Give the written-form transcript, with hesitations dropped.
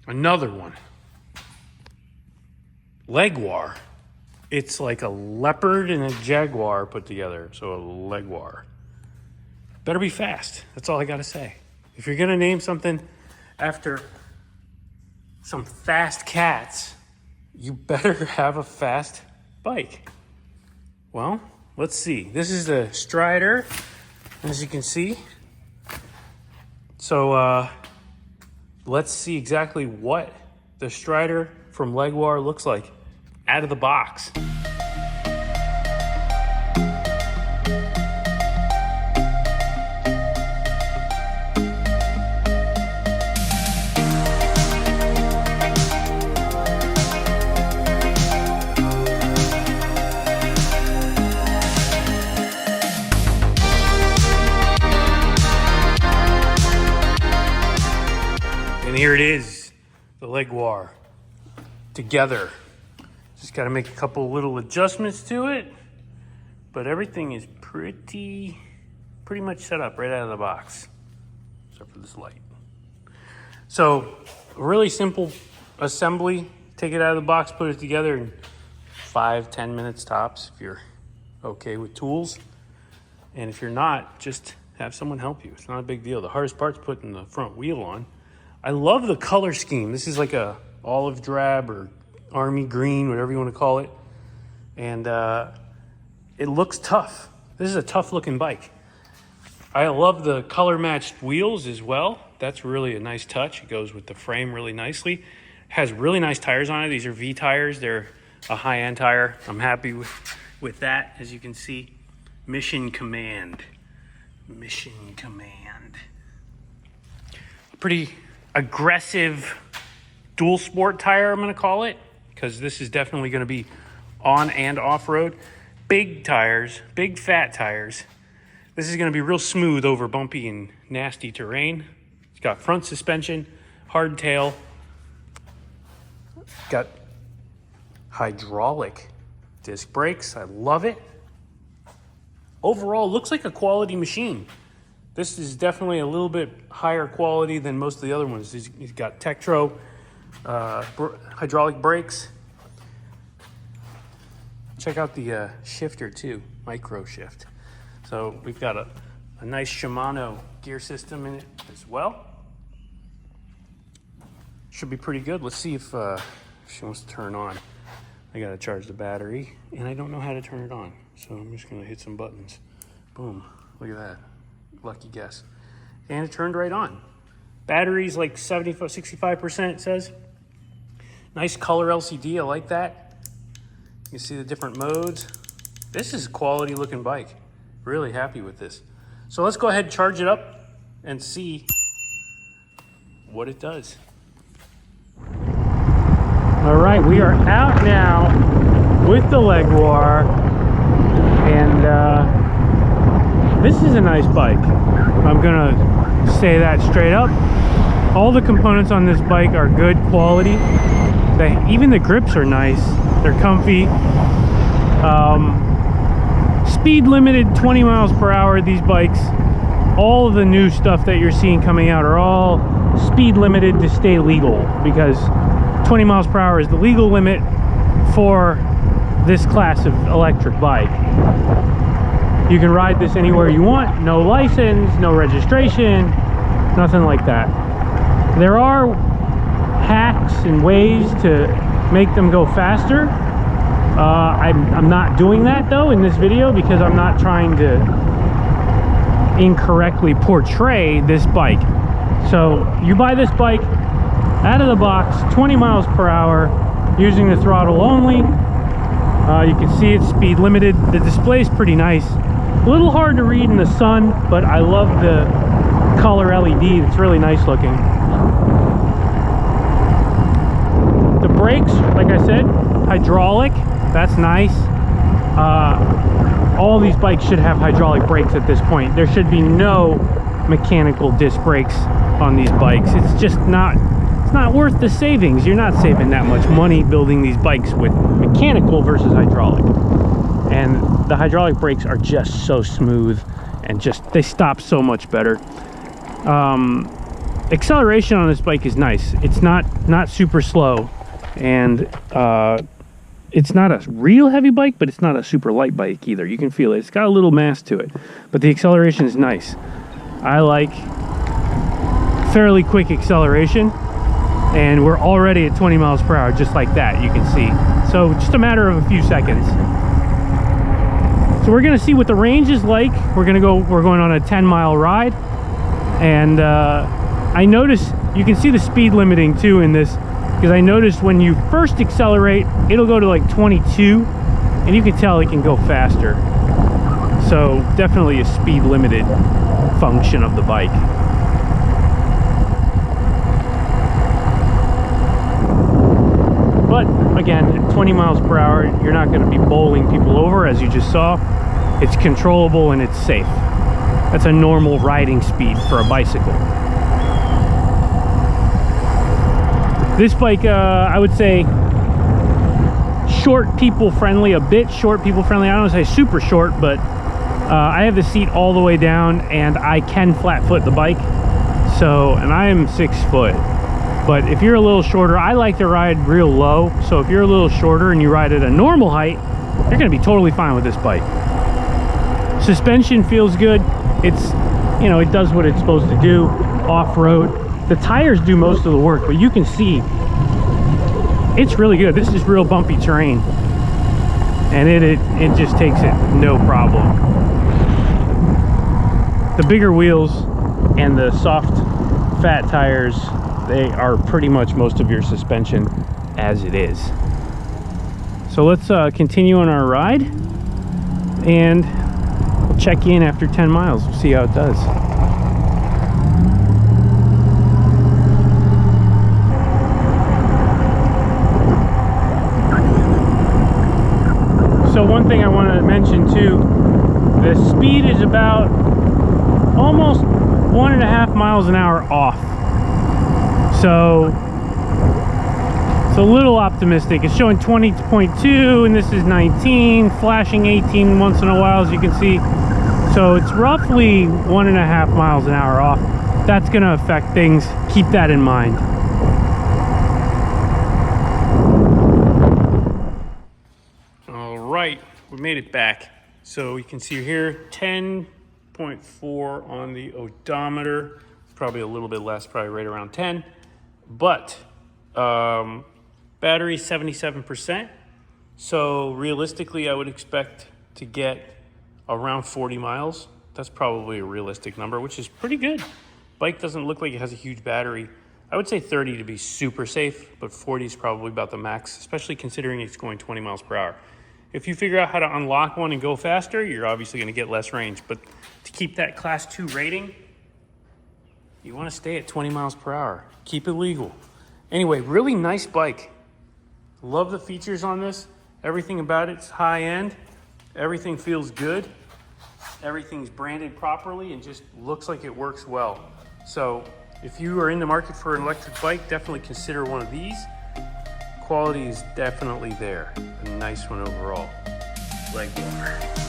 Another one. Leoguar. It's like a leopard and a jaguar put together. So a Leoguar. Better be fast. That's all I got to say. If you're going to name something after some fast cats, you better have a fast bike. Well, let's see. This is the Strider, as you can see. So let's see exactly what the Strider from Leoguar looks like out of the box. And here it is, the Leoguar together. Just got to make a couple little adjustments to it, but everything is pretty much set up right out of the box, except for this light. So, a really simple assembly. Take it out of the box, put it together in 5-10 minutes tops if you're okay with tools. And if you're not, just have someone help you. It's not a big deal. The hardest part's putting the front wheel on. I love the color scheme. This is like a olive drab or army green, whatever you want to call it. And it looks tough. This is a tough looking bike. I love the color matched wheels as well. That's really a nice touch. It goes with the frame really nicely. Has really nice tires on it. These are V tires. They're a high-end tire. I'm happy with that, as you can see. Mission Command. Mission Command. Pretty aggressive dual sport tire, I'm going to call it, because this is definitely going to be on and off-road. Big tires, big fat tires. This is going to be real smooth over bumpy and nasty terrain. It's got front suspension, hardtail. Got hydraulic disc brakes. I love it. Overall, looks like a quality machine. This is definitely a little bit higher quality than most of the other ones. He's got Tektro hydraulic brakes. Check out the shifter too, micro shift. So we've got a nice Shimano gear system in it as well. Should be pretty good. Let's see if she wants to turn on. I gotta charge the battery and I don't know how to turn it on. So I'm just gonna hit some buttons. Boom, look at that. Lucky guess. And it turned right on. Battery's like 65%, it says. Nice color LCD, I like that. You can see the different modes. This is a quality looking bike. Really happy with this. So let's go ahead and charge it up and see what it does. All right, we are out now with the Leoguar, and this is a nice bike. I'm gonna say that straight up. All the components on this bike are good quality. Even the grips are nice. They're comfy. Speed limited 20 miles per hour, these bikes. All of the new stuff that you're seeing coming out are all speed limited to stay legal, because 20 miles per hour is the legal limit for this class of electric bike. You can ride this anywhere you want. No license, no registration, nothing like that. There are hacks and ways to make them go faster. I'm not doing that though in this video, because I'm not trying to incorrectly portray this bike. So you buy this bike out of the box, 20 miles per hour, using the throttle only. You can see it's speed limited. The display is pretty nice. A little hard to read in the sun, but I love the color LED. It's really nice looking. The brakes, like I said, hydraulic. That's nice. All these bikes should have hydraulic brakes at this point. There should be no mechanical disc brakes on these bikes. It's just not worth the savings. You're not saving that much money building these bikes with mechanical versus hydraulic. And the hydraulic brakes are just so smooth and they stop so much better. acceleration on this bike is nice. It's not super slow, and it's not a real heavy bike, but it's not a super light bike either. You can feel it. It's got a little mass to it, but the acceleration is nice. I like fairly quick acceleration, and we're already at 20 miles per hour just like that, you can see. So just a matter of a few seconds. So we're gonna see what the range is like. We're going on a 10-mile ride, and I noticed you can see the speed limiting too in this, because I noticed when you first accelerate, it'll go to like 22, and you can tell it can go faster. So definitely a speed limited function of the bike. But again, at 20 miles per hour, you're not going to be bowling people over, as you just saw. It's controllable and it's safe. That's a normal riding speed for a bicycle. This bike, I would say, short people friendly, a bit short people friendly. I don't want to say super short, but I have the seat all the way down, and I can flat foot the bike. So, and I am 6 foot. But if you're a little shorter, I like to ride real low. So if you're a little shorter and you ride at a normal height, you're going to be totally fine with this bike. Suspension feels good. It's, you know, it does what it's supposed to do off-road. The tires do most of the work, but you can see it's really good. This is real bumpy terrain, and it just takes it no problem. The bigger wheels and the soft fat tires, they are pretty much most of your suspension as it is. So let's continue on our ride and check in after 10 miles. We'll see how it does. So one thing I want to mention too, the speed is about almost 1.5 miles an hour off. So it's a little optimistic. It's showing 20.2 and this is 19, flashing 18 once in a while, as you can see. So it's roughly 1.5 miles an hour off. That's going to affect things. Keep that in mind. All right, we made it back. So you can see here 10.4 on the odometer. Probably a little bit less, probably right around 10. But battery 77%. So realistically, I would expect to get around 40 miles. That's probably a realistic number, which is pretty good. Bike doesn't look like it has a huge battery. I would say 30 to be super safe, but 40 is probably about the max, especially considering it's going 20 miles per hour. If you figure out how to unlock one and go faster, you're obviously going to get less range. But to keep that class 2 rating, you want to stay at 20 miles per hour. Keep it legal. Anyway, really nice bike. Love the features on this. Everything about it's high end. Everything feels good. Everything's branded properly and just looks like it works well. So if you are in the market for an electric bike, definitely consider one of these. Quality is definitely there. A nice one overall. Leoguar.